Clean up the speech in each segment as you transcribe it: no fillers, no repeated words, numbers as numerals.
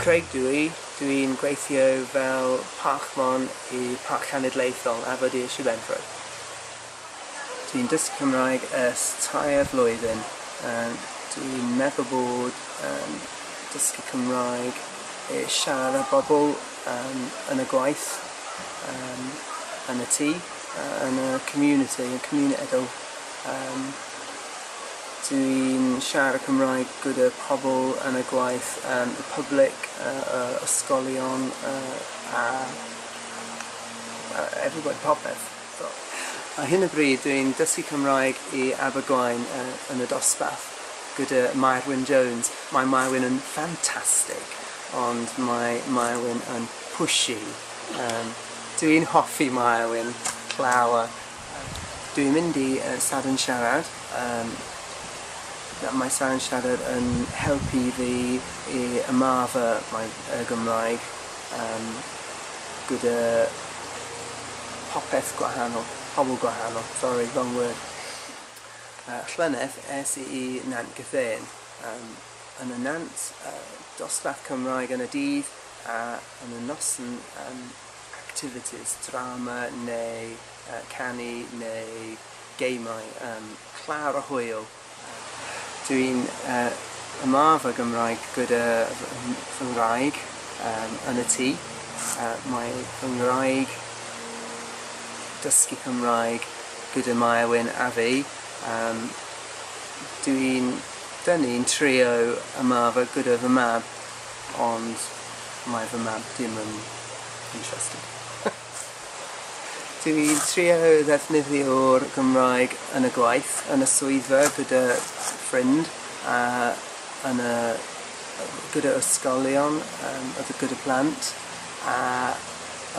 Craig dwi'n gweithio fel parchmon I Parc Cenedlaethol Aberdeenshire Benfro. Dwi'n dysgu Cymraeg ers 3 flwyddyn. Dwi'n meddwl bod dysgu Cymraeg I siarad bobl yn y gwaith, yn y tŷ, yn y community, yn cymunedol. Dwi'n siarad Cymraeg gyda pobl yn y gwaith, y public, ysgolion, a everybody, popeth. A hyn o bryd dwi'n dysgu Cymraeg I Abergwaun yn y dosbarth gyda Mywyn Jones. Mae Mywyn yn ffantastig, ond mae Mywyn yn pushy. Dwi'n hoffi Mywyn llawer. Dwi'n mynd I sadwn siarad. Mae sadwn siarad yn helpu fi I ymarfer y Gymraeg gyda popeth gwahanol, pobl gwahanol, sorry, wrong word. Llynedd es I Nant Gyffein. Yn y Nant, dosbarth Cymraeg yn y dydd a yn y noson activities, drama neu canu neu geimau, llawer o hwyl. Dwi'n ymarfer Gymraeg gyda fy ngwraig yn y tŷ. Mae fy ngwraig dysgu Cymraeg gyda Mywyn a fi. Dwi'n trio ymarfer gyda fy mab, ond mae fy mab dim yn interested. Dwi'n trio ddefnyddio'r Gymraeg yn y gwaith, yn y swyddfa gyda ffrind, gyda ysgolion, gyda plant, a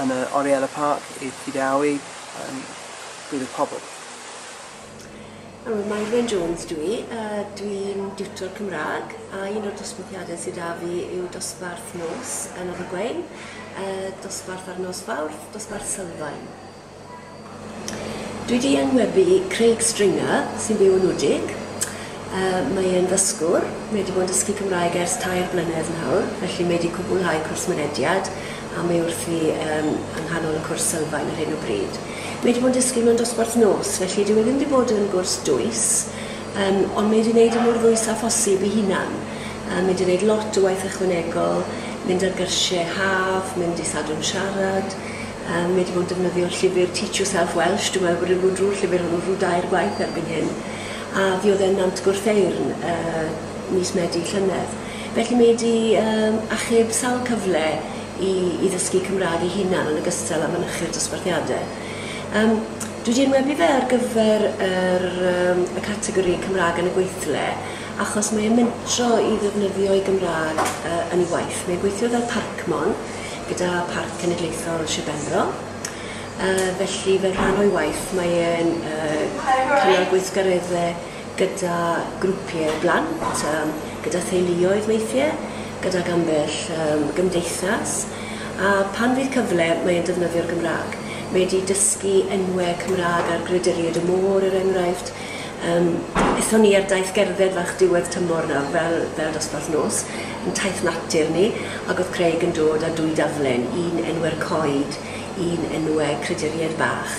yn y Oriel y Parc I Prydawi, gyda pobl. Mywyn Jones dwi'n diwtor Cymraeg, a un o'r dosbarthiadau sydd â fi yw dosbarth nos yn Abergwaun, dosbarth ar nos Fawrth, dosbarth sylfaen. Dwi wedi enwebu Craig Stringer sy'n byw yn Wdig. Mae e'n ddysgwr, mae wedi bod yn dysgu Cymraeg ers 3 blynedd nawr, felly mae wedi cwblhau cwrs mynediad a mae wrthi yng nghanol y cwrs sylfaen ar hyn o bryd. Mae wedi bod yn dysgu mewn dosbarth nos, felly dwi ddim wedi bod yn gwrs dwys, ond mae wedi gwneud y mor ddwys a phosib I hunan. Mae wedi gwneud lot o waith ychwanegol, mynd ar gyrsiau haf, mynd I sadwn siarad. Mae wedi bod yn defnyddio'r llyfr Teach Yourself Welsh, dwi'n meddwl bod yn bod drwy'r llyfr hwnnw rhyw 2 gwaith erbyn hyn. A fi oedd e'n Nant Gwrtheyrn mis Medi llynedd. Felly mae wedi achub sawl cyfle I ddysgu Cymraeg I hunan yn ogystal â mynychu'r dosbarthiadau. Dwi wedi enwebu fe ar gyfer y categori Cymraeg yn y gweithle, achos mae e'n mentro I ddefnyddio ei Gymraeg yn ei waith. Mae'n gweithio fel parcmon gyda Parc Cenedlaethol Sir Benfro. Felly fel rhan o'i waith mae e'n cynnal gweithgareddau gyda grwpiau blant, gyda theuluoedd weithiau, gyda ambell gymdeithas, a pan fydd cyfle mae e'n defnyddio'r Gymraeg. Mae wedi dysgu enwau Cymraeg ar Grederiad y Môr enghraifft. Eithon ni ar daith gerdded fach diwedd tymor nawr fel dosbarth nos, yn taith natur ni, ac oedd Craig yn dod â 2 daflen, un enwau'r coed, un enwau Crederiad bach,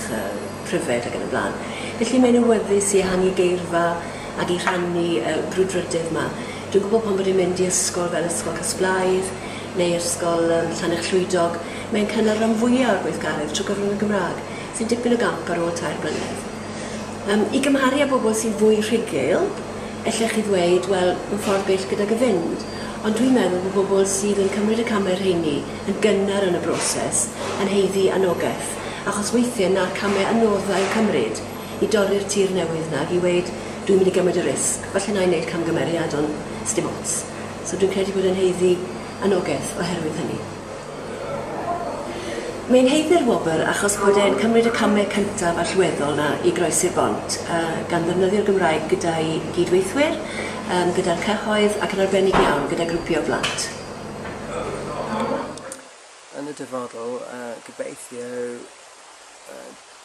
pryfed ac yn y blaen. Felly mae'n awyddus I ehangu geirfa ac I rhannu brwdfrydydd yma. Dwi'n gwybod pan bod e'n mynd I ysgol fel ysgol Casblaidd neu ysgol Llanech Llwydog, mae'n cynnal rhan fwyaf o'r gweithgaredd trwy gyfrwng y Gymraeg, sy'n dipyn o gamp ar ôl 3 blynedd. I gymharu â bobl sy'n fwy rhugl, ellech chi ddweud, wel, yn ffordd bell gydag y fynd. Ond dwi'n meddwl bod bobl sydd yn cymryd y camau rheini yn gynnar yn y broses, yn heiddi anogaeth, achos weithiau na'r camau anoddau yn cymryd I dorri'r tir newydd na, I weid, dwi'n mynd I gymryd y risg, falle na I wneud camgymeriad ond sdim ots. So dwi'n credu bod yn heiddi anogaeth oherwydd hynny. Mae'n heiddi'r Gwobr achos bod e'n cymryd y camau cyntaf allweddol na I groesi'r bont, gan ddefnyddio'r Gymraeg gyda'i gydweithwyr, gyda'r cyhoedd ac yn arbennig iawn gyda grwpio blant. Yn y dyfodol, gobeithio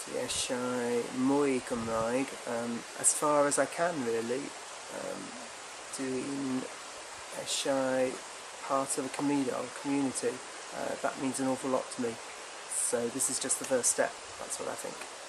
dwi eisiau mwy Gymraeg, as far as I can really. Dwi'n eisiau part of a community, that means an awful lot to me. So this is just the first step, that's what I think.